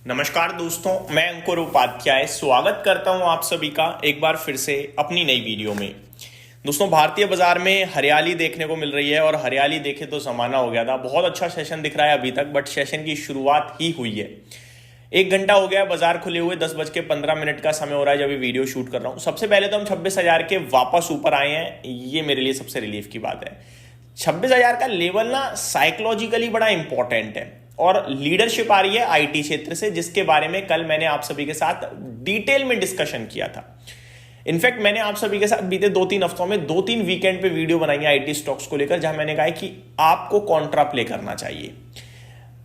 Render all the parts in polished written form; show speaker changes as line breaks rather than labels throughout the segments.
नमस्कार दोस्तों, मैं अंकुर उपाध्याय स्वागत करता हूं आप सभी का एक बार फिर से अपनी नई वीडियो में। दोस्तों, भारतीय बाजार में हरियाली देखने को मिल रही है और हरियाली देखे तो जमाना हो गया था। बहुत अच्छा सेशन दिख रहा है अभी तक, बट सेशन की शुरुआत ही हुई है। 1 घंटा हो गया बाजार खुले हुए, 10:15 का समय हो रहा है जब ये वीडियो शूट कर रहा हूं। सबसे पहले तो हम 26,000 के वापस ऊपर आए हैं, ये मेरे लिए सबसे रिलीफ की बात है। 26,000 का लेवल ना साइकोलॉजिकली बड़ा इंपॉर्टेंट है और लीडरशिप आ रही है आईटी क्षेत्र से, जिसके बारे में कल मैंने आप सभी के साथ डिटेल में डिस्कशन किया था। इनफैक्ट मैंने आप सभी के साथ बीते 2-3 हफ्तों में 2-3 वीकेंड पे वीडियो बनाई है आईटी स्टॉक्स को लेकर, जहां मैंने कहा है कि आपको कॉन्ट्रा प्ले करना चाहिए।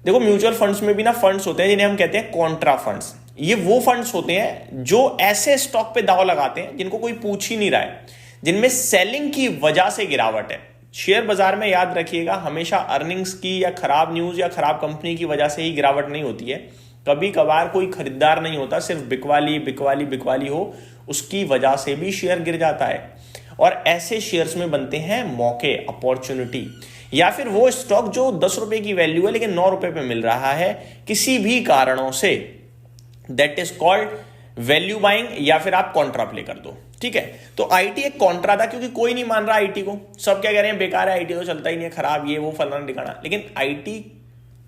देखो, म्यूचुअल फंड्स में भी ना फंड्स होते हैं जिन्हें हम कहते हैं कॉन्ट्रा फंड्स। ये वो फंड्स होते हैं जो ऐसे स्टॉक पे दाव लगाते हैं जिनको कोई पूछ ही नहीं रहा है, जिनमें सेलिंग की वजह से गिरावट है। शेयर बाजार में याद रखिएगा, हमेशा अर्निंग्स की या खराब न्यूज या खराब कंपनी की वजह से ही गिरावट नहीं होती है। कभी कभार कोई खरीदार नहीं होता, सिर्फ बिकवाली हो, उसकी वजह से भी शेयर गिर जाता है। और ऐसे शेयर्स में बनते हैं मौके, अपॉर्चुनिटी, या फिर वो स्टॉक जो 10 रुपए की वैल्यू है लेकिन 9 रुपए पे मिल रहा है किसी भी कारणों से। That is called value buying, या फिर आप कॉन्ट्रा प्ले कर दो। ठीक है, तो आईटी एक कॉन्ट्रा था क्योंकि कोई नहीं मान रहा आईटी को। सब क्या कह रहे हैं, बेकार है आईटी, तो चलता ही नहीं है, खराब, ये वो फलाना ठिकाना। लेकिन आईटी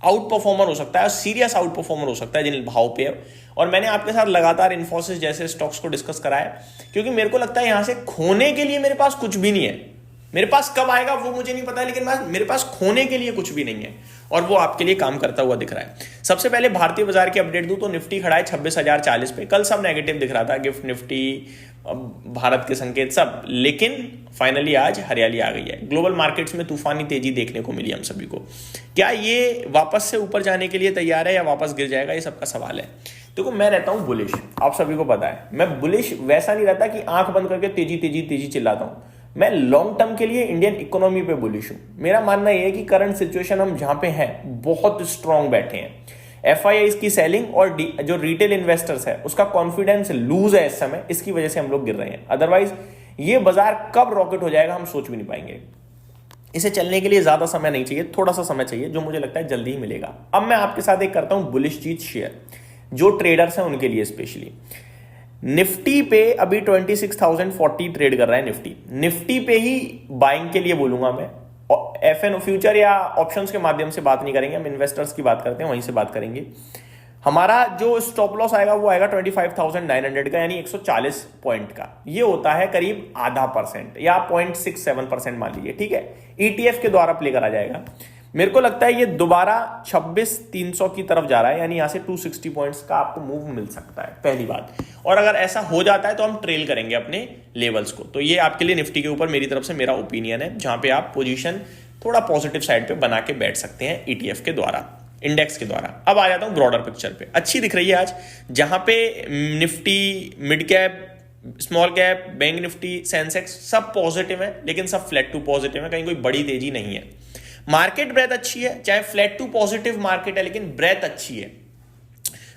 आउट परफॉर्मर हो सकता है, सीरियस आउट परफॉर्मर हो सकता है जिन भाव पे है। और मैंने आपके साथ लगातार इन्फोसिस जैसे स्टॉक्स को डिस्कस कराया, क्योंकि मेरे को लगता है यहां से खोने के लिए मेरे पास कुछ भी नहीं है। मेरे पास कब आएगा वो मुझे नहीं पता, लेकिन मेरे पास खोने के लिए कुछ भी नहीं है, और वो आपके लिए काम करता हुआ दिख रहा है। सबसे पहले भारतीय बाजार की अपडेट दूं तो निफ्टी खड़ा है 26,040 पे। कल सब नेगेटिव दिख रहा था, गिफ्ट निफ्टी, भारत के संकेत सब, लेकिन फाइनली आज हरियाली आ गई है। ग्लोबल मार्केट्स में तूफानी तेजी देखने को मिली हम सभी को। क्या ये वापस से ऊपर जाने के लिए तैयार है या वापस गिर जाएगा, ये सबका सवाल है। देखो, मैं रहता हूं बुलिश, आप सभी को पता है। मैं बुलिश वैसा नहीं रहता कि आंख बंद करके तेजी तेजी तेजी चिल्लाता हूं। मैं लॉन्ग टर्म के लिए इंडियन इकोनॉमी पे बुलिश हूं। मेरा मानना यह है कि करंट सिचुएशन हम जहां पे हैं बहुत स्ट्रांग बैठे हैं। एफआईआईज की सेलिंग और जो रिटेल इन्वेस्टर्स है उसका कॉन्फिडेंस लूज है इस समय, इसकी वजह से हम लोग गिर रहे हैं। अदरवाइज ये बाजार कब रॉकेट हो जाएगा हम सोच भी नहीं पाएंगे। इसे चलने के लिए ज्यादा समय नहीं चाहिए, थोड़ा सा समय चाहिए, जो मुझे लगता है जल्दी ही मिलेगा। अब मैं आपके साथ एक करता हूं बुलिश जीत शेयर, जो ट्रेडर्स हैं उनके लिए स्पेशली। निफ्टी पे अभी 26,040 ट्रेड कर रहा है। निफ्टी पे ही बाइंग के लिए बोलूंगा मैं। एफएन फ्यूचर या ऑप्शंस के माध्यम से बात नहीं करेंगे, हम इन्वेस्टर्स की बात करते हैं, वहीं से बात करेंगे। हमारा जो स्टॉप लॉस आएगा वो आएगा 25,900 का, यानी 140 पॉइंट का। ये होता है करीब 0.5% या 0.67% मान लीजिए। ठीक है, ईटीएफ के द्वारा प्ले करा जाएगा। मेरे को लगता है ये दोबारा 26,300 की तरफ जा रहा है, यानी यहां से 260 पॉइंट्स का आपको मूव मिल सकता है, पहली बात। और अगर ऐसा हो जाता है तो हम ट्रेल करेंगे अपने लेवल्स को। तो ये आपके लिए निफ्टी के ऊपर मेरी तरफ से मेरा ओपिनियन है, जहां पे आप पोजीशन थोड़ा पॉजिटिव साइड पे बना के बैठ सकते हैं ईटीएफ के द्वारा, इंडेक्स के द्वारा। अब आ जाता हूं ब्रॉडर पिक्चर पे। अच्छी दिख रही है आज, जहां पे Nifty, mid cap, small cap, bank Nifty, Sensex सब पॉजिटिव है, लेकिन सब फ्लैट टू पॉजिटिव है, कहीं कोई बड़ी तेजी नहीं है। मार्केट ब्रेथ अच्छी है, चाहे फ्लैट टू पॉजिटिव मार्केट है, लेकिन ब्रेथ अच्छी है।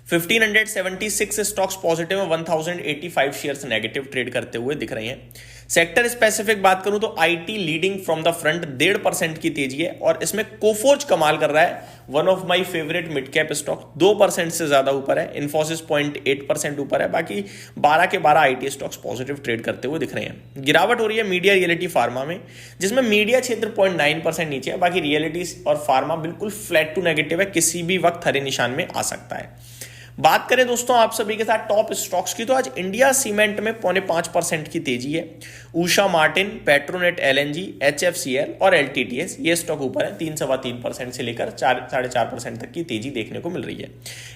1576 स्टॉक्स पॉजिटिव है, 1085 शेयर्स नेगेटिव ट्रेड करते हुए दिख रहे हैं। सेक्टर स्पेसिफिक बात करूं तो IT leading from the front, 1.5% की तेजी है, और इसमें कोफोर्ज कमाल कर रहा है। One of my favourite mid cap stock 2% से ज्यादा ऊपर है। इन्फोसिस 0.8% ऊपर है। बाकी 12 के 12 आईटी स्टॉक्स पॉजिटिव ट्रेड करते हुए दिख रहे हैं। गिरावट हो रही है मीडिया, रियलिटी, फार्मा में, जिसमें मीडिया क्षेत्र 0.9% नीचे है। बाकी रियलिटी और फार्मा बिल्कुल फ्लैट टू नेगेटिव है, किसी भी वक्त हरे निशान में आ सकता है। बात करें दोस्तों आप सभी के साथ टॉप स्टॉक्स की, तो आज इंडिया सीमेंट में 0.5% की तेजी है। Usha Martin, Petronet LNG, HFCL और एलटीटीएस, ये स्टॉक ऊपर है। 3-3.25% से लेकर 4-4.5% तक की तेजी देखने को मिल रही है।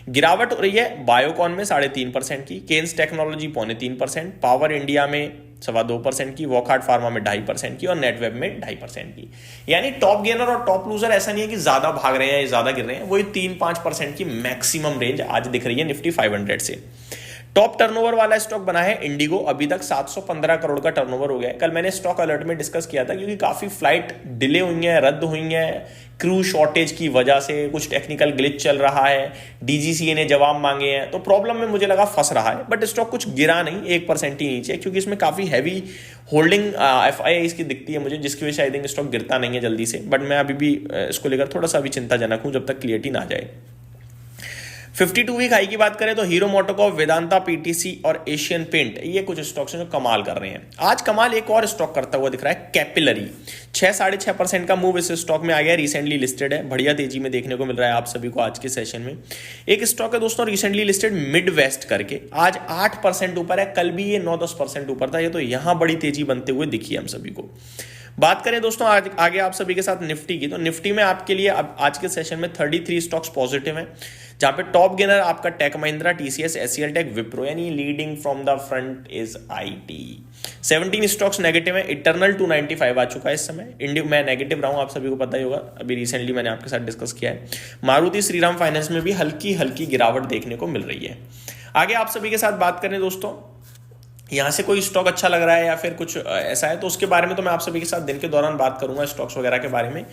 गिरावट हो रही है बायोकॉन में 3.5% की, केन्स टेक्नोलॉजी 0.3%, पावर इंडिया में 2.25% की, वॉकहार्ट फार्मा में 2.5% की और नेटवेब में 2.5% की। यानी टॉप गेनर और टॉप लूजर ऐसा नहीं है कि ज्यादा भाग रहे हैं या ज्यादा गिर रहे हैं, वही 3-5% की मैक्सिमम रेंज आज दिख रही है निफ्टी 500 से। टॉप टर्नओवर वाला स्टॉक बना है इंडिगो, अभी तक 715 करोड़ का टर्नओवर हो गया है। कल मैंने स्टॉक अलर्ट में डिस्कस किया था, क्योंकि काफी फ्लाइट डिले हुई है, रद्द हुई है, क्रू शॉर्टेज की वजह से कुछ टेक्निकल ग्लिच चल रहा है, डीजीसीए ने जवाब मांगे हैं, तो प्रॉब्लम में मुझे लगा फंस रहा है। बट स्टॉक कुछ गिरा नहीं, 1% ही नीचे, क्योंकि इसमें काफी हैवी होल्डिंग एफआईआई इसकी दिखती है मुझे, जिसकी वजह से आई थिंक स्टॉक गिरता नहीं है जल्दी से। बट मैं अभी भी इसको लेकर थोड़ा सा अभी चिंताजनक हूं, जब तक क्लियरिटी ना आ जाए। 52 वीक हाई की बात करें तो हीरो मोटोकॉर्प, वेदांता, पीटीसी और एशियन पेंट, ये कुछ स्टॉक्स हैं जो कमाल कर रहे हैं। आज कमाल एक और स्टॉक करता हुआ दिख रहा है, कैपिलरी। 6-6.5% का मूव इस स्टॉक में आ गया, रिसेंटली लिस्टेड है, बढ़िया तेजी में देखने को मिल रहा है आप सभी को आज के सेशन में। एक स्टॉक है दोस्तों रिसेंटली लिस्टेड, मिड वेस्ट करके, आज 8% ऊपर है, कल भी ये 9-10% ऊपर था, ये तो यहां बड़ी तेजी बनते हुए दिखी हम सभी को। बात करें दोस्तों आगे आप सभी के साथ निफ्टी की, तो निफ्टी में आपके लिए अब आज के सेशन में 33 स्टॉक्स पॉजिटिव हैं, जहां पे टॉप गेनर आपका Tech Mahindra, TCS, HCL Tech, Wipro, यानी leading from the front is IT. 17 stocks negative है, इटर्नल 295 आ चुका है इस समय। इंडिया मैं नेगेटिव रहा हूं, आप सभी को पता ही होगा, अभी रिसेंटली मैंने आपके साथ डिस्कस किया है। मारुति श्रीराम फाइनेंस में भी हल्की हल्की गिरावट देखने को मिल रही है। आगे आप सभी के साथ बात करें दोस्तों, यहां से कोई स्टॉक अच्छा लग रहा है या फिर कुछ ऐसा है, तो उसके बारे में तो मैं आप सभी के साथ दिन के दौरान बात करूंगा स्टॉक्स वगैरह के बारे में।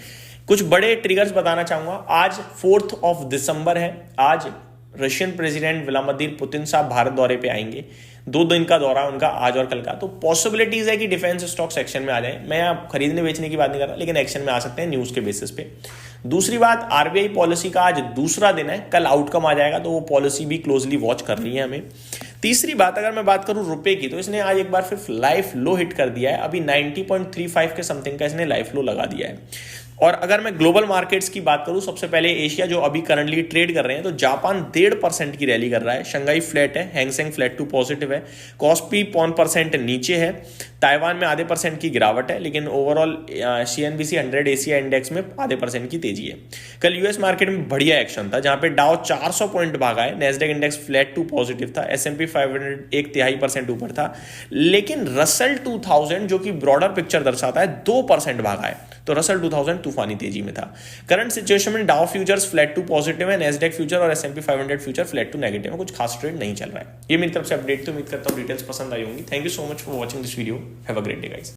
कुछ बड़े ट्रिगर्स बताना चाहूंगा। आज 4 दिसंबर है, आज रशियन प्रेसिडेंट व्लादिमीर पुतिन साहब भारत दौरे पे आएंगे। 2 दिन का दौरा उनका, आज और कल का, तो पॉसिबिलिटीज है कि डिफेंस स्टॉक सेक्शन में आ जाए। मैं आप खरीदने बेचने की बात नहीं कर रहा, लेकिन एक्शन में आ सकते हैं न्यूज के बेसिस पे। दूसरी बात, आरबीआई पॉलिसी का आज दूसरा दिन है, कल आउटकम आ जाएगा, तो वो पॉलिसी भी क्लोजली वॉच करनी है हमें। तीसरी बात, अगर मैं बात करूं रुपए की, तो इसने आज एक बार फिर लाइफ लो हिट कर दिया है, अभी 90.35 के समथिंग का इसने लाइफ लो लगा दिया है। और अगर मैं ग्लोबल मार्केट्स की बात करूं, सबसे पहले एशिया जो अभी करंटली ट्रेड कर रहे हैं, तो जापान 1.5% की रैली कर रहा है, शंघाई फ्लैट है, हैंगसेंग फ्लैट टू पॉजिटिव है, कॉस्पी 0.5% नीचे है, ताइवान में ½ % की गिरावट है, लेकिन ओवरऑल सीएनबीसी 100 एशिया इंडेक्स में ½ % की तेजी है। कल यूएस मार्केट में बढ़िया एक्शन था, जहां पे डाउ 400 पॉइंट भागा है, Nasdaq index flat to positive था, एसएमपी 500 1/3% ऊपर था, लेकिन रसल 2000 जो कि ब्रॉडर पिक्चर दर्शाता है 2% भागा है, तो रसल 2000 तूफानी तेजी में था। करंट सिचुएशन में Dow futures flat to positive है, नेस्डेक फ्यूचर और S&P 500 future flat to negative है, कुछ खास ट्रेड नहीं चल रहा है। ये मेरी तरफ से अपडेट, तो उम्मीद करता हूं डिटेल्स पसंद आई होंगी। Thank you so much for watching this video, have a great day guys.